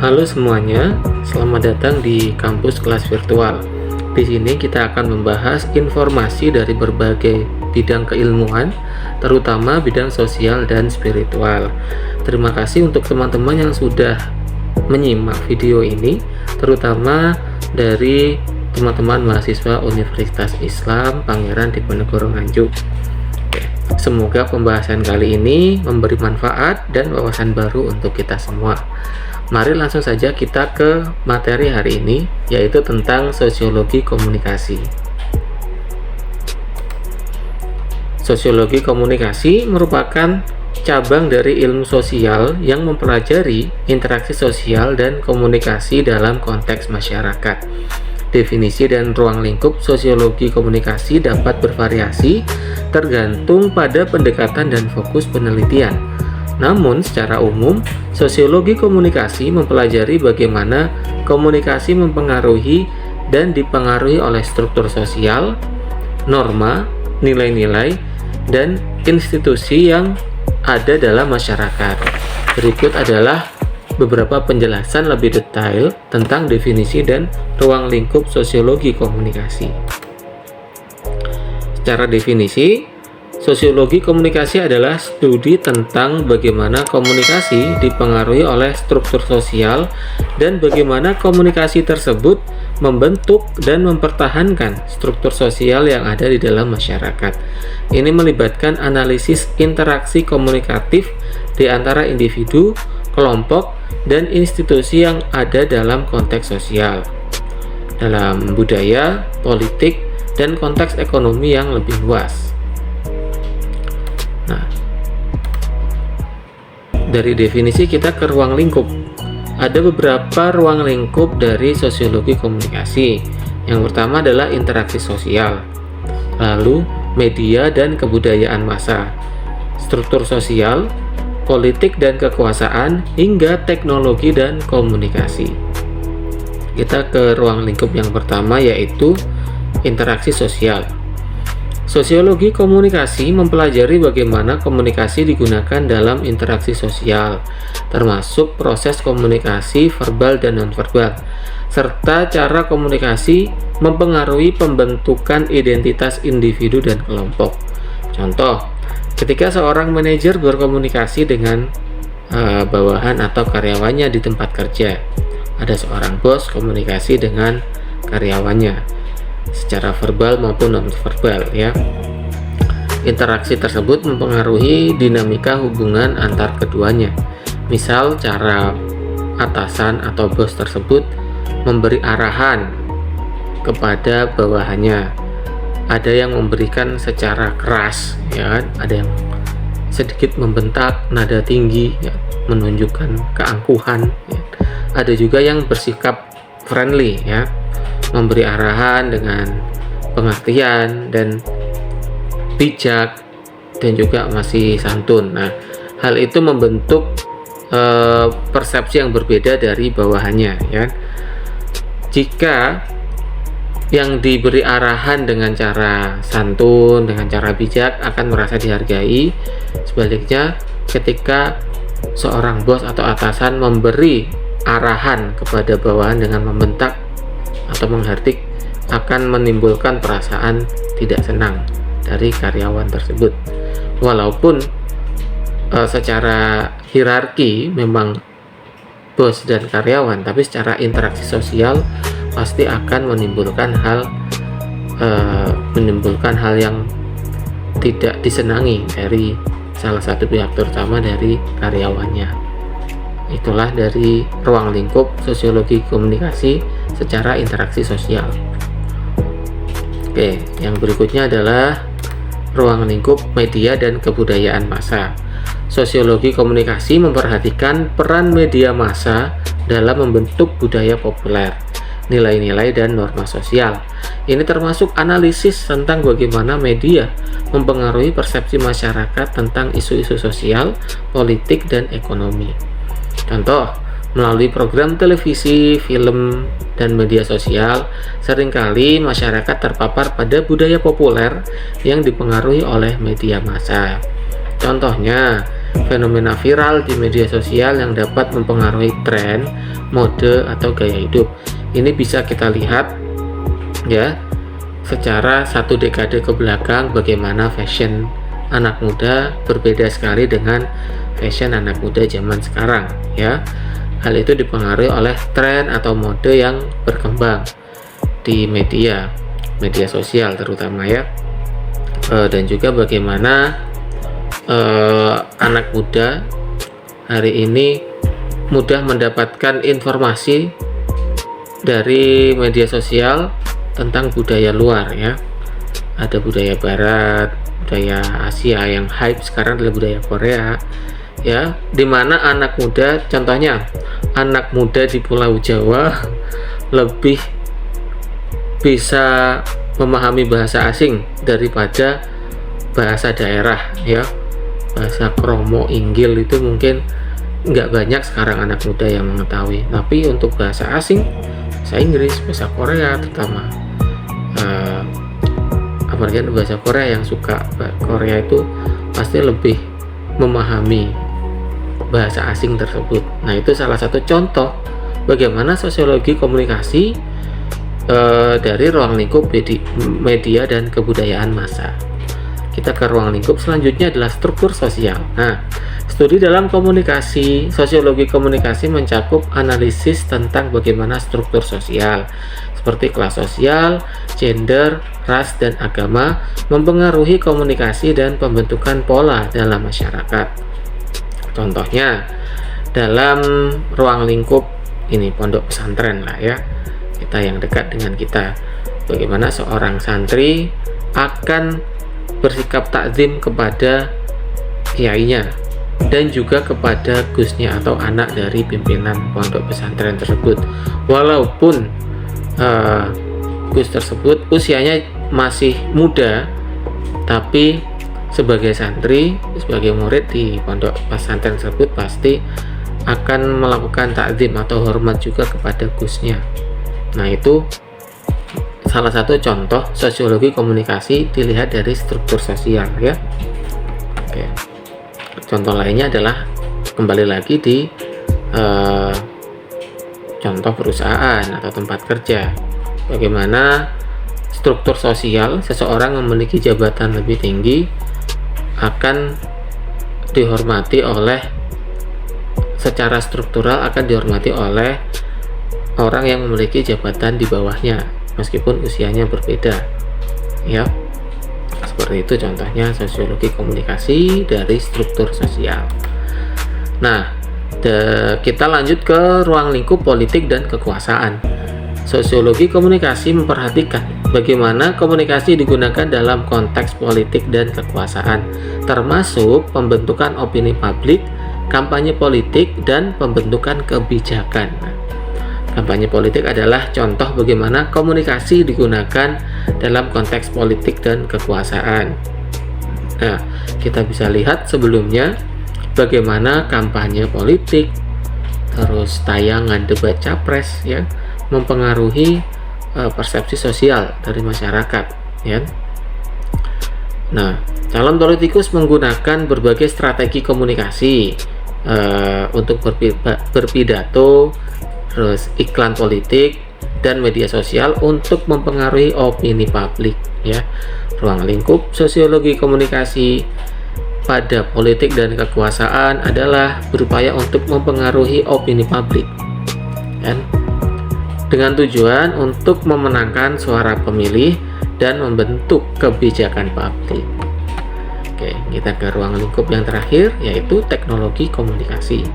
Halo semuanya, selamat datang di kampus kelas virtual. Di sini kita akan membahas informasi dari berbagai bidang keilmuan, terutama bidang sosial dan spiritual. Terima kasih untuk teman-teman yang sudah menyimak video ini, terutama dari teman-teman mahasiswa Universitas Islam Pangeran Diponegoro Nganjuk. Semoga pembahasan kali ini memberi manfaat dan wawasan baru untuk kita semua. Mari langsung saja kita ke materi hari ini, yaitu tentang sosiologi komunikasi. Sosiologi komunikasi merupakan cabang dari ilmu sosial yang mempelajari interaksi sosial dan komunikasi dalam konteks masyarakat. Definisi dan ruang lingkup sosiologi komunikasi dapat bervariasi tergantung pada pendekatan dan fokus penelitian. Namun, secara umum, sosiologi komunikasi mempelajari bagaimana komunikasi mempengaruhi dan dipengaruhi oleh struktur sosial, norma, nilai-nilai, dan institusi yang ada dalam masyarakat. Berikut adalah beberapa penjelasan lebih detail tentang definisi dan ruang lingkup sosiologi komunikasi. Secara definisi, sosiologi komunikasi adalah studi tentang bagaimana komunikasi dipengaruhi oleh struktur sosial dan bagaimana komunikasi tersebut membentuk dan mempertahankan struktur sosial yang ada di dalam masyarakat. Ini melibatkan analisis interaksi komunikatif di antara individu, kelompok, dan institusi yang ada dalam konteks sosial, dalam budaya, politik, dan konteks ekonomi yang lebih luas. Nah, dari definisi kita ke ruang lingkup. Ada beberapa ruang lingkup dari sosiologi komunikasi. Yang pertama adalah interaksi sosial, lalu media dan kebudayaan massa, struktur sosial, politik dan kekuasaan, hingga teknologi dan komunikasi. Kita ke ruang lingkup yang pertama, yaitu interaksi sosial. Sosiologi komunikasi mempelajari bagaimana komunikasi digunakan dalam interaksi sosial, termasuk proses komunikasi verbal dan nonverbal, serta cara komunikasi mempengaruhi pembentukan identitas individu dan kelompok. Contoh, ketika seorang manajer berkomunikasi dengan bawahan atau karyawannya di tempat kerja, ada seorang bos komunikasi dengan karyawannya secara verbal maupun non-verbal, ya. Interaksi tersebut mempengaruhi dinamika hubungan antar keduanya. Misal, cara atasan atau bos tersebut memberi arahan kepada bawahannya. Ada yang memberikan secara keras, ya kan? Ada yang sedikit membentak, nada tinggi, ya, menunjukkan keangkuhan, ya. Ada juga yang bersikap friendly, ya, memberi arahan dengan pengertian dan bijak, dan juga masih santun. Nah, hal itu membentuk persepsi yang berbeda dari bawahannya, ya. Jika yang diberi arahan dengan cara santun, dengan cara bijak, akan merasa dihargai. Sebaliknya, ketika seorang bos atau atasan memberi arahan kepada bawahan dengan membentak atau menghardik, akan menimbulkan perasaan tidak senang dari karyawan tersebut. Walaupun secara hierarki memang bos dan karyawan, tapi secara interaksi sosial pasti akan menimbulkan hal yang tidak disenangi dari salah satu pihak, terutama dari karyawannya. Itulah dari ruang lingkup sosiologi komunikasi secara interaksi sosial. Oke, yang berikutnya adalah ruang lingkup media dan kebudayaan massa. Sosiologi komunikasi memperhatikan peran media massa dalam membentuk budaya populer, nilai-nilai, dan norma sosial. Ini termasuk analisis tentang bagaimana media mempengaruhi persepsi masyarakat tentang isu-isu sosial, politik, dan ekonomi. Contoh, melalui program televisi, film, dan media sosial, seringkali masyarakat terpapar pada budaya populer yang dipengaruhi oleh media massa. Contohnya, fenomena viral di media sosial yang dapat mempengaruhi tren, mode atau gaya hidup. Ini bisa kita lihat ya secara satu dekade ke belakang bagaimana fashion anak muda berbeda sekali dengan fashion anak muda zaman sekarang ya. Hal itu dipengaruhi oleh tren atau mode yang berkembang di media sosial terutama ya. Dan juga bagaimana anak muda hari ini mudah mendapatkan informasi dari media sosial tentang budaya luar ya. Ada budaya barat, budaya Asia, yang hype sekarang adalah budaya Korea ya, dimana anak muda, contohnya anak muda di Pulau Jawa lebih bisa memahami bahasa asing daripada bahasa daerah ya. Bahasa kromo, inggil itu mungkin nggak banyak sekarang anak muda yang mengetahui, tapi untuk bahasa asing, bahasa Inggris, bahasa Korea terutama apalagi bahasa Korea, yang suka Korea itu pasti lebih memahami bahasa asing tersebut. Nah, itu salah satu contoh bagaimana sosiologi komunikasi dari ruang lingkup media dan kebudayaan massa. Kita ke ruang lingkup selanjutnya adalah struktur sosial. Nah, studi dalam komunikasi, sosiologi komunikasi mencakup analisis tentang bagaimana struktur sosial seperti kelas sosial, gender, ras, dan agama mempengaruhi komunikasi dan pembentukan pola dalam masyarakat. Contohnya dalam ruang lingkup ini pondok pesantren lah ya, kita yang dekat dengan kita, bagaimana seorang santri akan bersikap takzim kepada kiainya dan juga kepada gusnya atau anak dari pimpinan pondok pesantren tersebut, walaupun gus tersebut usianya masih muda, tapi sebagai santri, sebagai murid di pondok pesantren tersebut pasti akan melakukan takzim atau hormat juga kepada gusnya. Nah, itu salah satu contoh sosiologi komunikasi dilihat dari struktur sosial ya. Oke. Contoh lainnya adalah kembali lagi di contoh perusahaan atau tempat kerja. Bagaimana struktur sosial seseorang memiliki jabatan lebih tinggi akan dihormati oleh, secara struktural akan dihormati oleh orang yang memiliki jabatan di bawahnya meskipun usianya berbeda ya. Seperti itu contohnya sosiologi komunikasi dari struktur sosial. Nah, kita lanjut ke ruang lingkup politik dan kekuasaan. Sosiologi komunikasi memperhatikan bagaimana komunikasi digunakan dalam konteks politik dan kekuasaan, termasuk pembentukan opini publik, kampanye politik, dan pembentukan kebijakan. Kampanye politik adalah contoh bagaimana komunikasi digunakan dalam konteks politik dan kekuasaan. Nah, kita bisa lihat sebelumnya bagaimana kampanye politik, terus tayangan debat capres ya, mempengaruhi persepsi sosial dari masyarakat ya. Nah, calon politikus menggunakan berbagai strategi komunikasi untuk berpidato, terus iklan politik dan media sosial untuk mempengaruhi opini publik ya. Ruang lingkup sosiologi komunikasi pada politik dan kekuasaan adalah berupaya untuk mempengaruhi opini publik kan, dengan tujuan untuk memenangkan suara pemilih dan membentuk kebijakan publik. Oke, kita ke ruang lingkup yang terakhir, yaitu teknologi komunikasi.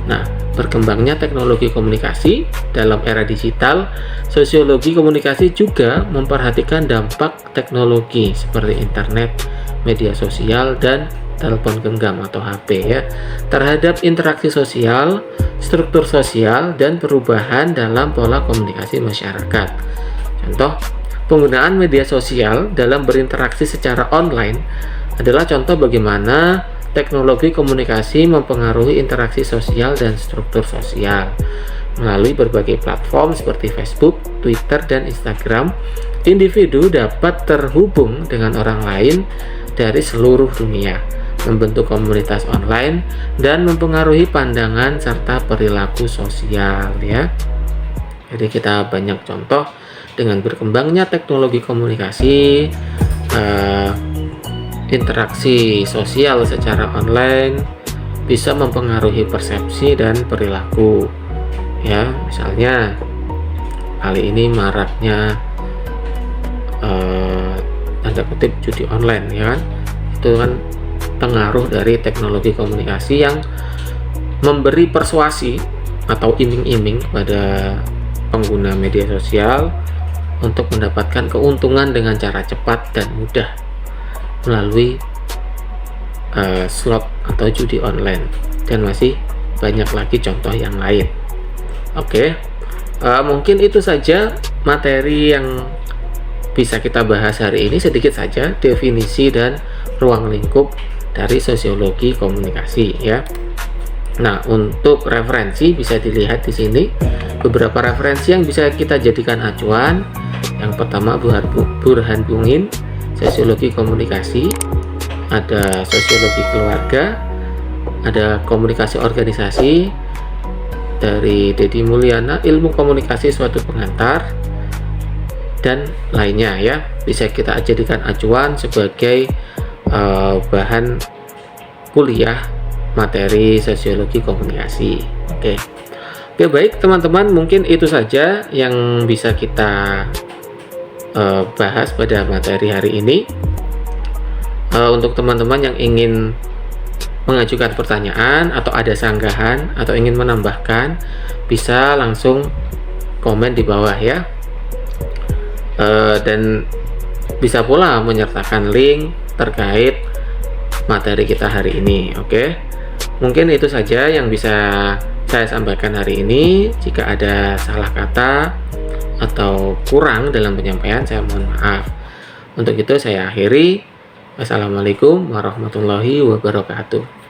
Nah, berkembangnya teknologi komunikasi dalam era digital, sosiologi komunikasi juga memperhatikan dampak teknologi seperti internet, media sosial, dan telepon genggam atau HP ya, terhadap interaksi sosial, struktur sosial, dan perubahan dalam pola komunikasi masyarakat. Contoh, penggunaan media sosial dalam berinteraksi secara online adalah contoh bagaimana teknologi komunikasi mempengaruhi interaksi sosial dan struktur sosial. Melalui berbagai platform seperti Facebook, Twitter, dan Instagram, individu dapat terhubung dengan orang lain dari seluruh dunia, membentuk komunitas online, dan mempengaruhi pandangan serta perilaku sosial ya. Jadi kita banyak contoh dengan berkembangnya teknologi komunikasi, interaksi sosial secara online bisa mempengaruhi persepsi dan perilaku ya. Misalnya kali ini maraknya tanda kutip judi online ya kan, itu kan pengaruh dari teknologi komunikasi yang memberi persuasi atau iming-iming pada pengguna media sosial untuk mendapatkan keuntungan dengan cara cepat dan mudah melalui slot atau judi online, dan masih banyak lagi contoh yang lain. Oke, mungkin itu saja materi yang bisa kita bahas hari ini, sedikit saja definisi dan ruang lingkup dari sosiologi komunikasi ya. Nah, untuk referensi bisa dilihat di sini beberapa referensi yang bisa kita jadikan acuan. Yang pertama Burhan Bungin, sosiologi komunikasi, ada sosiologi keluarga, ada komunikasi organisasi dari Dedi Mulyana, ilmu komunikasi suatu pengantar, dan lainnya ya. Bisa kita jadikan acuan sebagai bahan kuliah materi sosiologi komunikasi. Oke, baik teman-teman, mungkin itu saja yang bisa kita bahas pada materi hari ini. Untuk teman-teman yang ingin mengajukan pertanyaan atau ada sanggahan atau ingin menambahkan, bisa langsung komen di bawah ya. Dan bisa pula menyertakan link terkait materi kita hari ini. Oke, mungkin itu saja yang bisa saya sampaikan hari ini. Jika ada salah kata atau kurang dalam penyampaian, saya mohon maaf. Untuk itu saya akhiri. Wassalamualaikum warahmatullahi wabarakatuh.